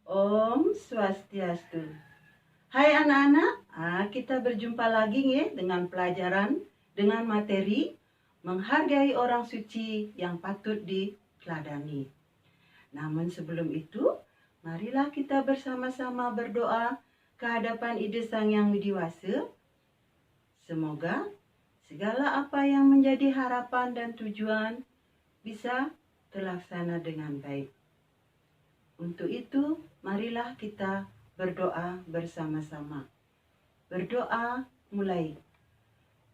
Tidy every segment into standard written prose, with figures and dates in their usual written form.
Om Swastiastu. Hai anak-anak, kita berjumpa lagi ya dengan pelajaran, dengan materi menghargai orang suci yang patut diteladani. Namun sebelum itu, marilah kita bersama-sama berdoa ke hadapan Ide Sang Yang Widiwasa. Semoga segala apa yang menjadi harapan dan tujuan bisa terlaksana dengan baik. Untuk itu, marilah kita berdoa bersama-sama. Berdoa mulai.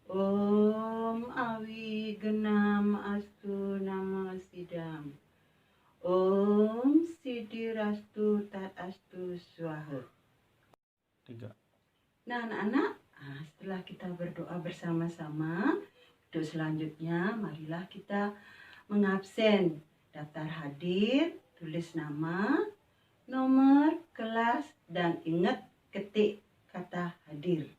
Om Awi Genam Astu Nama Sidam. Om Sidirastu Tat Astu Swaha. 3. Nah anak-anak, setelah kita berdoa bersama-sama, untuk selanjutnya marilah kita mengabsen daftar hadir, tulis nama, nomor, kelas, dan ingat ketik kata hadir.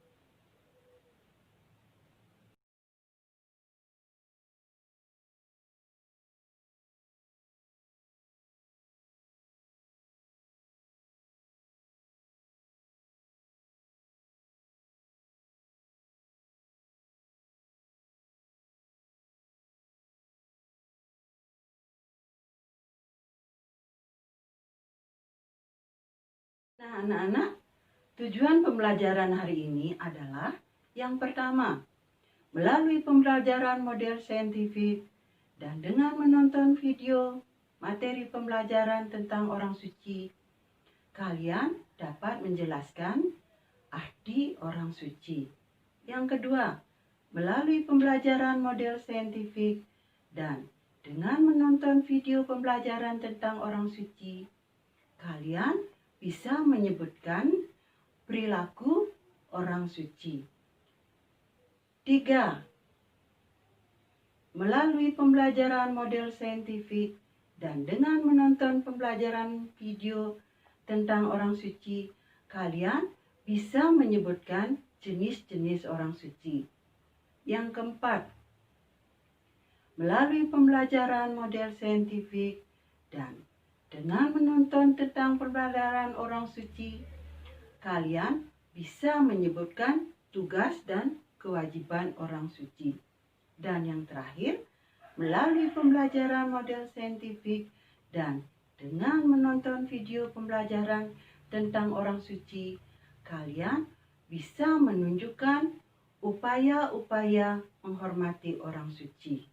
Nah anak-anak, tujuan pembelajaran hari ini adalah yang pertama, melalui pembelajaran model saintifik dan dengan menonton video materi pembelajaran tentang orang suci, kalian dapat menjelaskan arti orang suci. Yang kedua, melalui pembelajaran model saintifik dan dengan menonton video pembelajaran tentang orang suci, kalian bisa menyebutkan perilaku orang suci. 3. Melalui pembelajaran model saintifik dan dengan menonton pembelajaran video tentang orang suci, kalian bisa menyebutkan jenis-jenis orang suci. Yang keempat, melalui pembelajaran model saintifik dan dengan menonton tentang pembelajaran orang suci, kalian bisa menyebutkan tugas dan kewajiban orang suci. Dan yang terakhir, melalui pembelajaran model saintifik dan dengan menonton video pembelajaran tentang orang suci, kalian bisa menunjukkan upaya-upaya menghormati orang suci.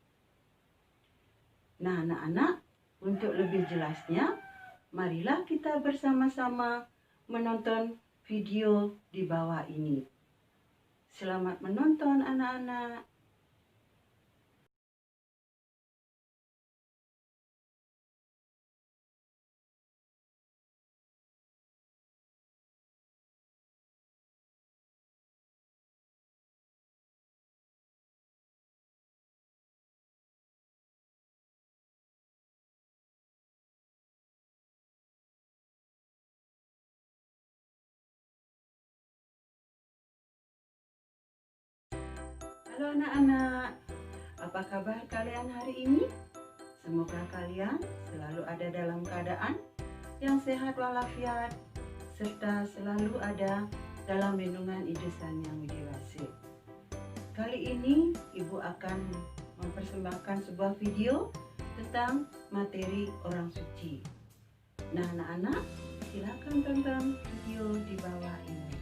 Nah, anak-anak, untuk lebih jelasnya, marilah kita bersama-sama menonton video di bawah ini. Selamat menonton anak-anak. Halo anak-anak, apa kabar kalian hari ini? Semoga kalian selalu ada dalam keadaan yang sehat walafiat, serta selalu ada dalam lindungan Ide Sang Yang Widiwasa. Kali ini Ibu akan mempersembahkan sebuah video tentang materi orang suci. Nah anak-anak, silakan tonton video di bawah ini.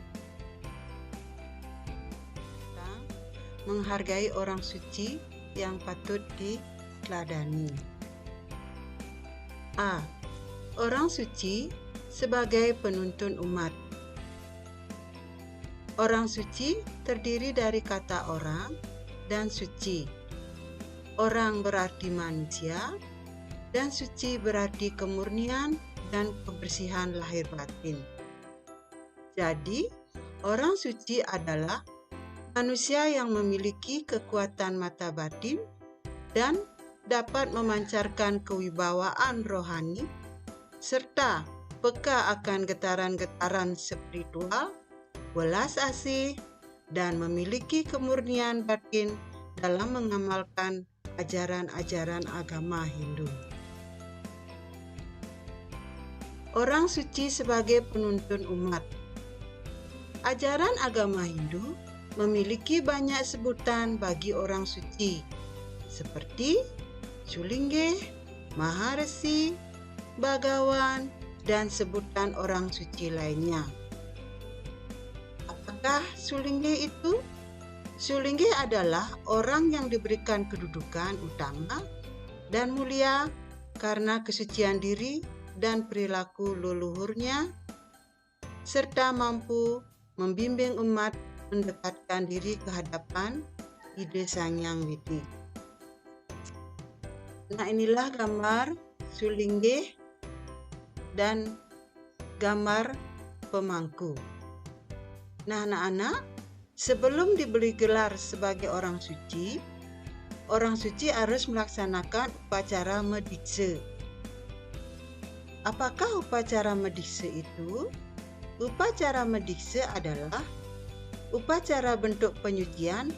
Menghargai orang suci yang patut diteladani. A. Orang suci sebagai penuntun umat. Orang suci terdiri dari kata orang dan suci. Orang berarti manusia dan suci berarti kemurnian dan kebersihan lahir batin. Jadi, orang suci adalah manusia yang memiliki kekuatan mata batin dan dapat memancarkan kewibawaan rohani serta peka akan getaran-getaran spiritual, welas asih, dan memiliki kemurnian batin dalam mengamalkan ajaran-ajaran agama Hindu. Orang suci sebagai penuntun umat. Ajaran agama Hindu memiliki banyak sebutan bagi orang suci, seperti Sulingge, Maharesi, Bagawan, dan sebutan orang suci lainnya. Apakah Sulingge itu? Sulingge adalah orang yang diberikan kedudukan utama dan mulia karena kesucian diri dan perilaku leluhurnya, serta mampu membimbing umat mendekatkan diri ke hadapan Ide Sang Hyang Widi. Nah, inilah gambar Sulingge dan gambar pemangku. Nah, anak-anak, sebelum diberi gelar sebagai orang suci harus melaksanakan upacara medikse. Apakah upacara medikse itu? Upacara medikse adalah upacara bentuk penyucian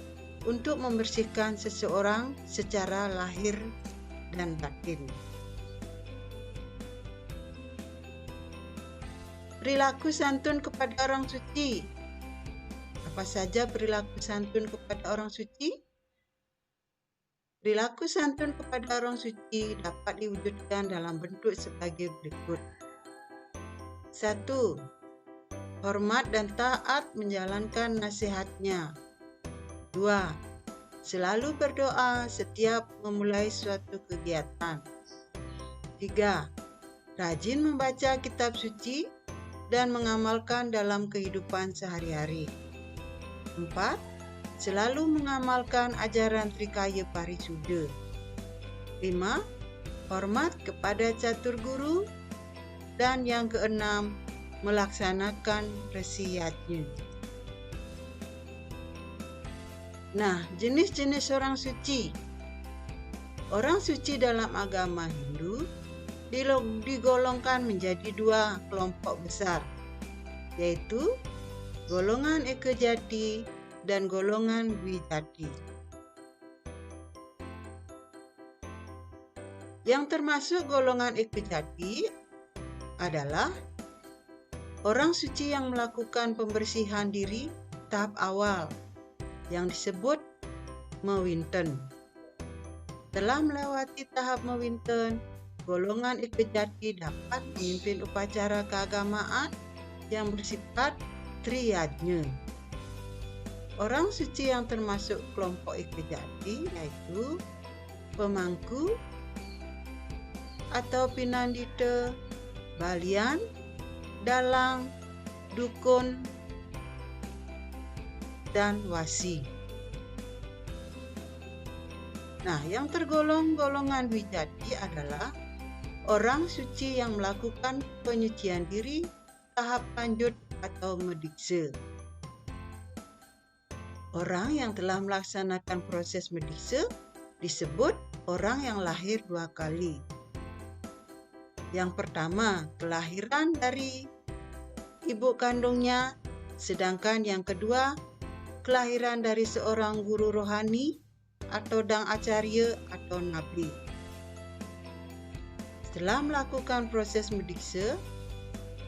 untuk membersihkan seseorang secara lahir dan batin. Perilaku santun kepada orang suci. Apa saja perilaku santun kepada orang suci? Perilaku santun kepada orang suci dapat diwujudkan dalam bentuk sebagai berikut. 1. Hormat dan taat menjalankan nasihatnya. 2. Selalu berdoa setiap memulai suatu kegiatan. 3. Rajin membaca kitab suci dan mengamalkan dalam kehidupan sehari-hari. 4. Selalu mengamalkan ajaran Trikaya Parisuda. 5. Hormat kepada catur guru. Dan yang keenam, melaksanakan resiyatnya. Nah, jenis-jenis orang suci. Orang suci dalam agama Hindu digolongkan menjadi 2 kelompok besar, yaitu golongan Eka Jati dan golongan Wijati. Yang termasuk golongan Eka Jati adalah orang suci yang melakukan pembersihan diri tahap awal yang disebut mewinten. Setelah melewati tahap mewinten, golongan Eka Jati dapat memimpin upacara keagamaan yang bersifat triyajna. Orang suci yang termasuk kelompok Eka Jati yaitu pemangku atau pinandita, balian, dalang, dukun, dan wasi. Nah, yang tergolong golongan Wijati adalah orang suci yang melakukan penyucian diri tahap lanjut atau medikse. Orang yang telah melaksanakan proses medikse disebut orang yang lahir 2 kali. Yang pertama, kelahiran dari ibu kandungnya, sedangkan yang kedua, kelahiran dari seorang guru rohani atau dang acarya atau nabi. Setelah melakukan proses medikse,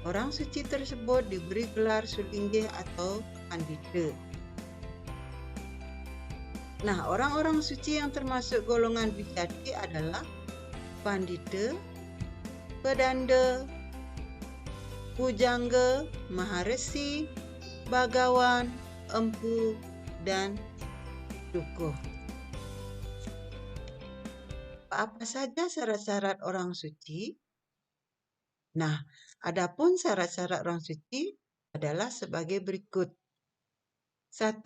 orang suci tersebut diberi gelar Sulingge atau pandita. Nah, orang-orang suci yang termasuk golongan Wijati adalah pandita, pedanda, pujangga, maharesi, bagawan, empu, dan dukuh. Apa saja syarat-syarat orang suci? Nah, adapun syarat-syarat orang suci adalah sebagai berikut. 1.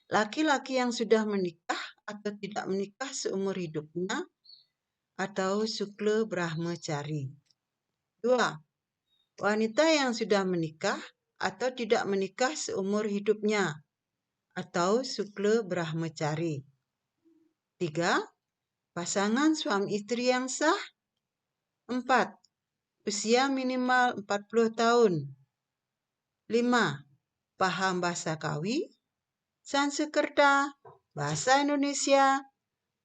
Laki-laki yang sudah menikah atau tidak menikah seumur hidupnya atau Sukla Brahmacari. 2. Wanita yang sudah menikah atau tidak menikah seumur hidupnya atau Sukla Brahmacari. 3. Pasangan suami istri yang sah. 4. Usia minimal 40 tahun. 5. Paham bahasa Kawi, Sanskerta, bahasa Indonesia,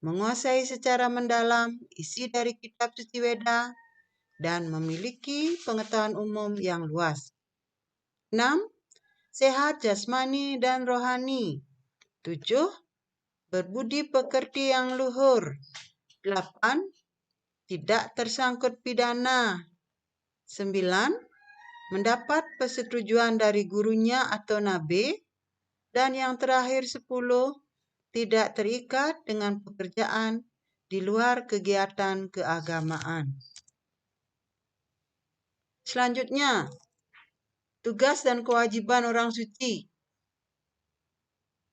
menguasai secara mendalam isi dari kitab suci Weda, dan memiliki pengetahuan umum yang luas. 6. Sehat jasmani dan rohani. 7. Berbudi pekerti yang luhur. 8. Tidak tersangkut pidana. 9. Mendapat persetujuan dari gurunya atau nabi. Dan yang terakhir 10. Tidak terikat dengan pekerjaan di luar kegiatan keagamaan. Selanjutnya, tugas dan kewajiban orang suci.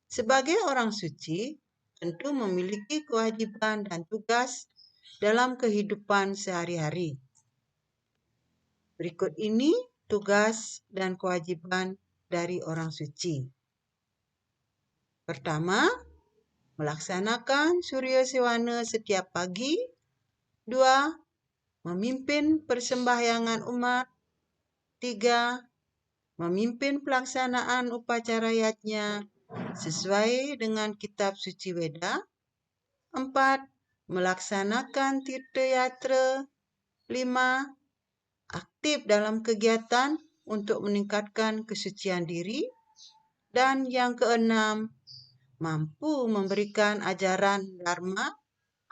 Sebagai orang suci, tentu memiliki kewajiban dan tugas dalam kehidupan sehari-hari. Berikut ini tugas dan kewajiban dari orang suci. Pertama, melaksanakan Surya Sewana setiap pagi. 2. Memimpin persembahyangan umat. 3. Memimpin pelaksanaan upacara yajna sesuai dengan kitab suci Weda. 4. Melaksanakan tirta yatra. 5. Aktif dalam kegiatan untuk meningkatkan kesucian diri. Dan yang keenam, mampu memberikan ajaran dharma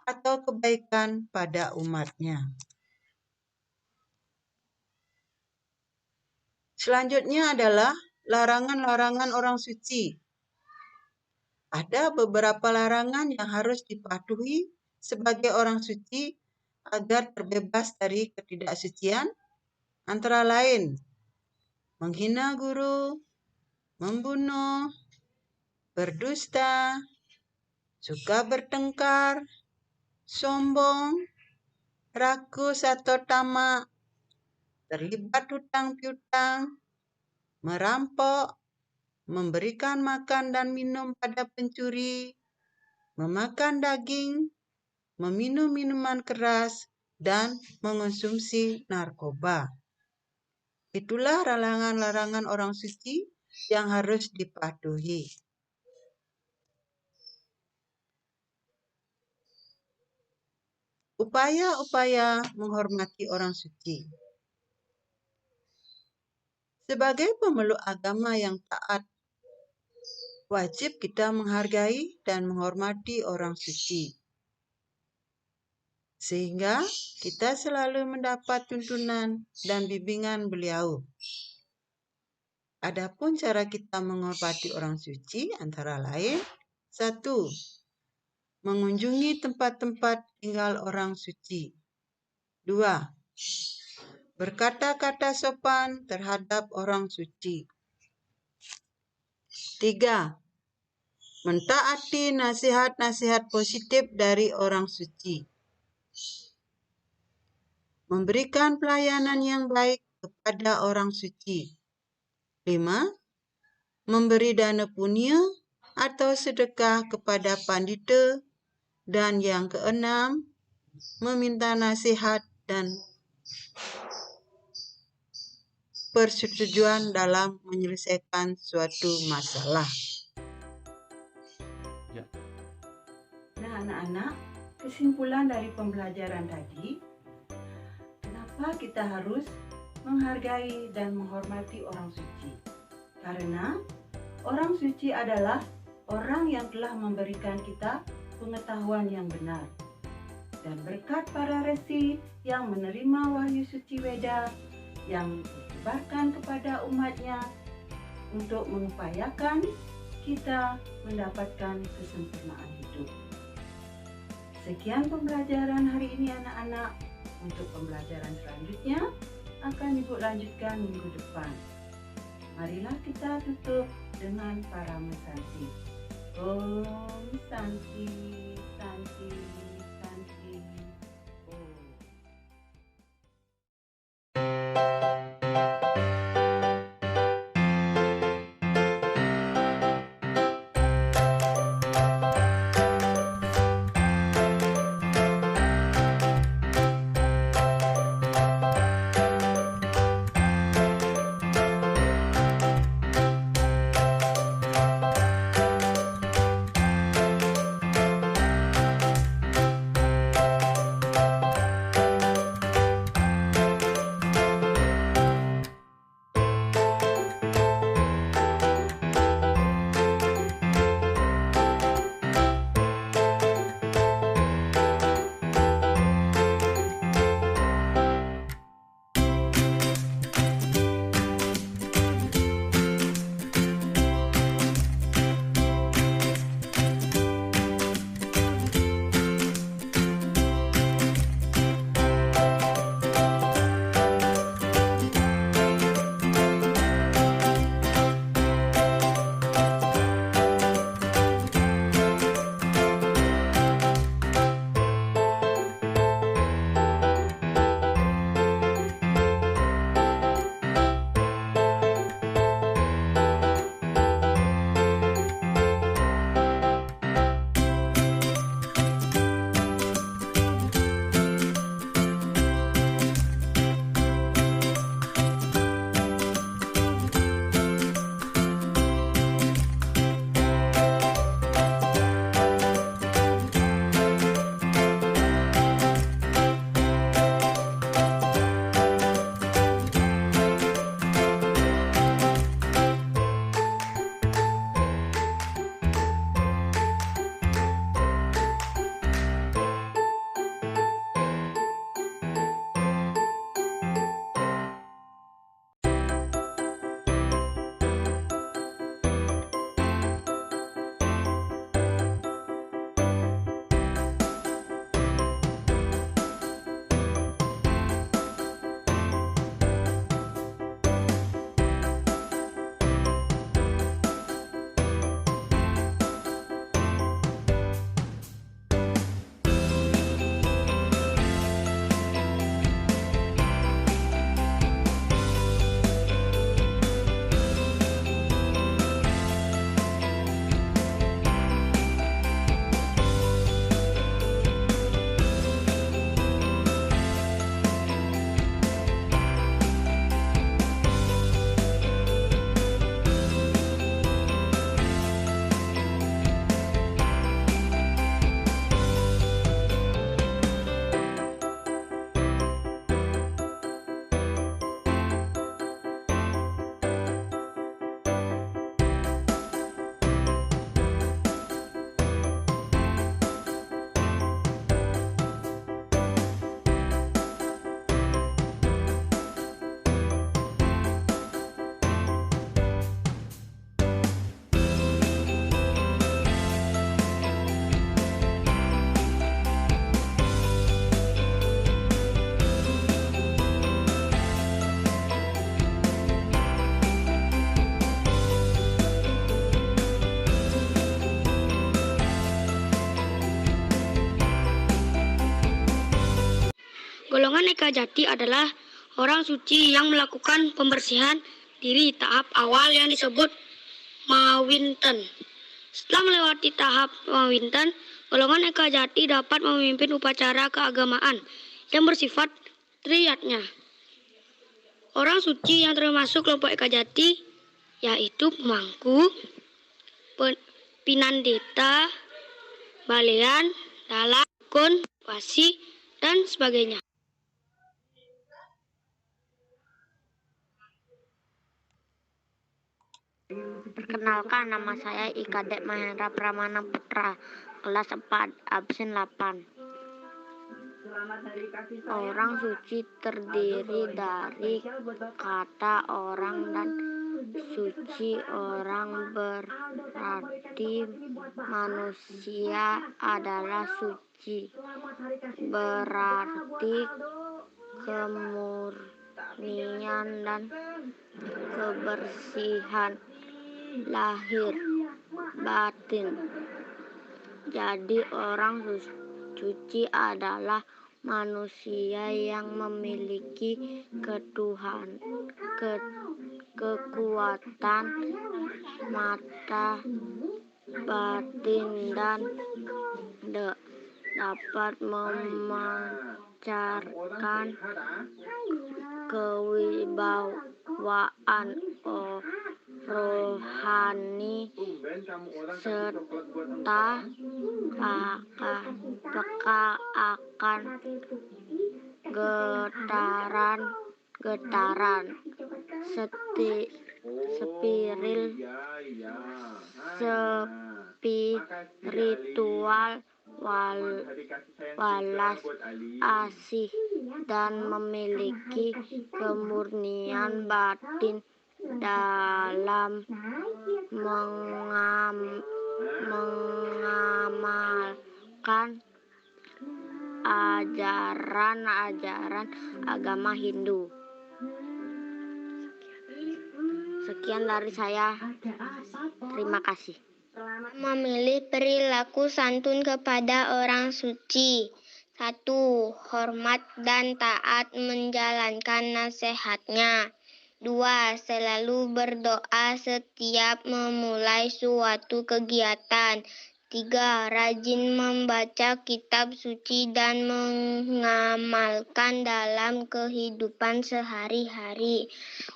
atau kebaikan pada umatnya. Selanjutnya adalah larangan-larangan orang suci. Ada beberapa larangan yang harus dipatuhi sebagai orang suci agar terbebas dari ketidaksucian, antara lain menghina guru, membunuh, berdusta, suka bertengkar, sombong, rakus atau tamak, terlibat hutang piutang, merampok, memberikan makan dan minum pada pencuri, memakan daging, meminum minuman keras, dan mengonsumsi narkoba. Itulah larangan-larangan orang suci yang harus dipatuhi. Upaya-upaya menghormati orang suci. Sebagai pemeluk agama yang taat, wajib kita menghargai dan menghormati orang suci, sehingga kita selalu mendapat tuntunan dan bimbingan beliau. Adapun cara kita menghormati orang suci antara lain: 1. Mengunjungi tempat-tempat tinggal orang suci. 2. Berkata-kata sopan terhadap orang suci. 3. Mentaati nasihat-nasihat positif dari orang suci. Memberikan pelayanan yang baik kepada orang suci. 5. Memberi dana punya atau sedekah kepada pandita. Dan yang keenam, meminta nasihat dan persetujuan dalam menyelesaikan suatu masalah. Nah, anak-anak, kesimpulan dari pembelajaran tadi, kenapa kita harus menghargai dan menghormati orang suci? Karena orang suci adalah orang yang telah memberikan kita pengetahuan yang benar. Dan berkat para resi yang menerima wahyu suci Weda yang disebarkan kepada umatnya untuk mengupayakan kita mendapatkan kesempurnaan hidup. Sekian pembelajaran hari ini anak-anak. Untuk pembelajaran selanjutnya akan Ibu lanjutkan minggu depan. Marilah kita tutup dengan Paramasanti. Om Santi, Santi, Santi. Golongan Eka Jati adalah orang suci yang melakukan pembersihan diri tahap awal yang disebut Mawinten. Setelah melewati tahap Mawinten, golongan Eka Jati dapat memimpin upacara keagamaan yang bersifat triyatnya. Orang suci yang termasuk kelompok Eka Jati yaitu pemangku, pinandita, balean, dalang, dukun, wasi, dan sebagainya. Perkenalkan, nama saya Ikadek Mahendra Pramana Putra, kelas 4, absen 8. Orang suci terdiri dari kata orang dan suci orang, berarti manusia adalah suci, berarti kemurnian dan kebersihan lahir batin. Jadi orang suci adalah manusia yang memiliki kekuatan mata batin dan dapat memancarkan kewibawaan rohani serta peka akan getaran spiritual, walas asih, dan memiliki kemurnian batin dalam mengamalkan ajaran-ajaran agama Hindu. Sekian dari saya. Terima kasih. Memilih perilaku santun kepada orang suci. 1. Hormat dan taat menjalankan nasihatnya. 2. Selalu berdoa setiap memulai suatu kegiatan. 3. Rajin membaca kitab suci dan mengamalkan dalam kehidupan sehari-hari.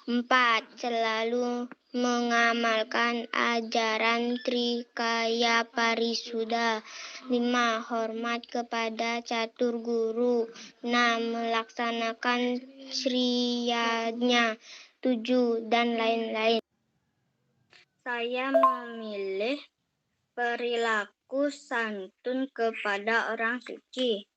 4. Selalu mengamalkan ajaran Trikaya Parisuda. 5. Hormat kepada catur guru. 6. Melaksanakan shriyanya. 7. Dan lain-lain. Saya memilih perilaku santun kepada orang suci.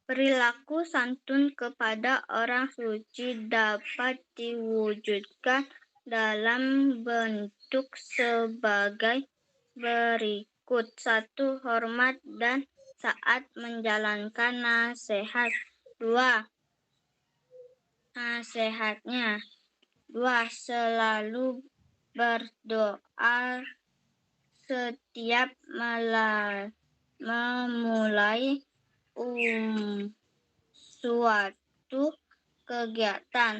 Perilaku santun kepada orang suci dapat diwujudkan dalam bentuk sebagai berikut. 1. Hormat dan taat menjalankan nasihat. 2. Nasihatnya. 2. Selalu berdoa setiap memulai suatu kegiatan.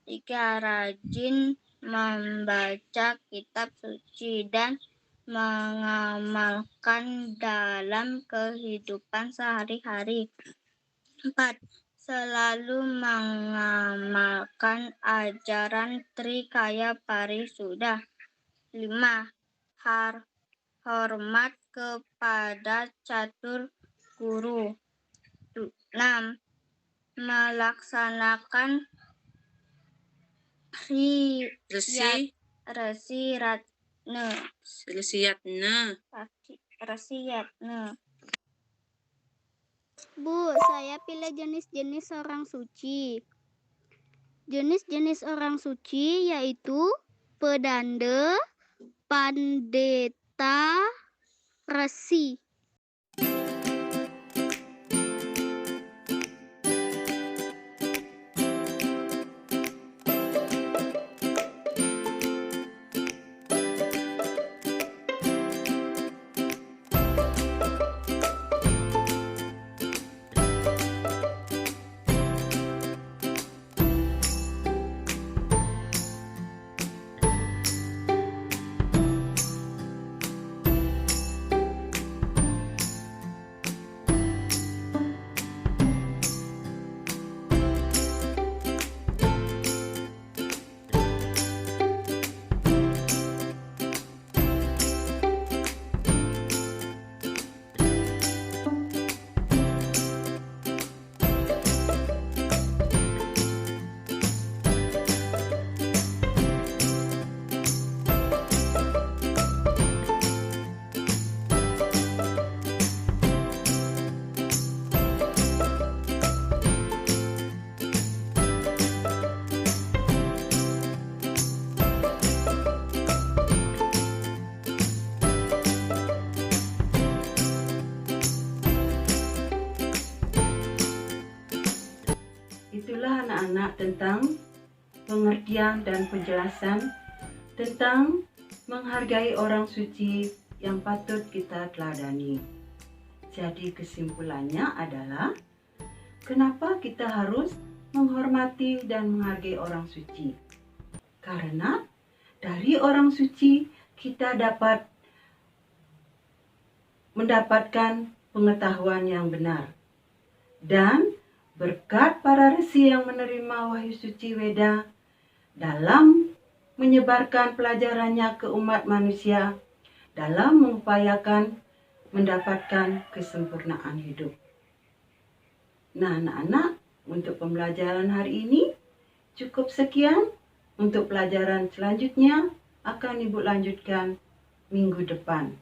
3. Rajin membaca kitab suci dan mengamalkan dalam kehidupan sehari-hari. 4. Selalu mengamalkan ajaran Trikaya Parisuda. 5. Hormat kepada catur guru. 6. Melaksanakan resiyatna. Bu, saya pilih jenis-jenis orang suci. Jenis-jenis orang suci yaitu pedanda, pandeta, resi. anak-anak tentang pengertian dan penjelasan tentang menghargai orang suci yang patut kita teladani. Jadi kesimpulannya adalah, kenapa kita harus menghormati dan menghargai orang suci? Karena dari orang suci kita dapat mendapatkan pengetahuan yang benar. Dan berkat para resi yang menerima wahyu suci Weda dalam menyebarkan pelajarannya ke umat manusia dalam mengupayakan mendapatkan kesempurnaan hidup. Nah, anak-anak, untuk pembelajaran hari ini cukup sekian. Untuk pelajaran selanjutnya akan Ibu lanjutkan minggu depan.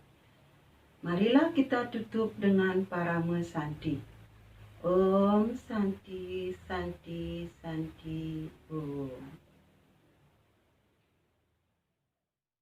Marilah kita tutup dengan parama Santi. Om Santi, Santi, Santi, Om.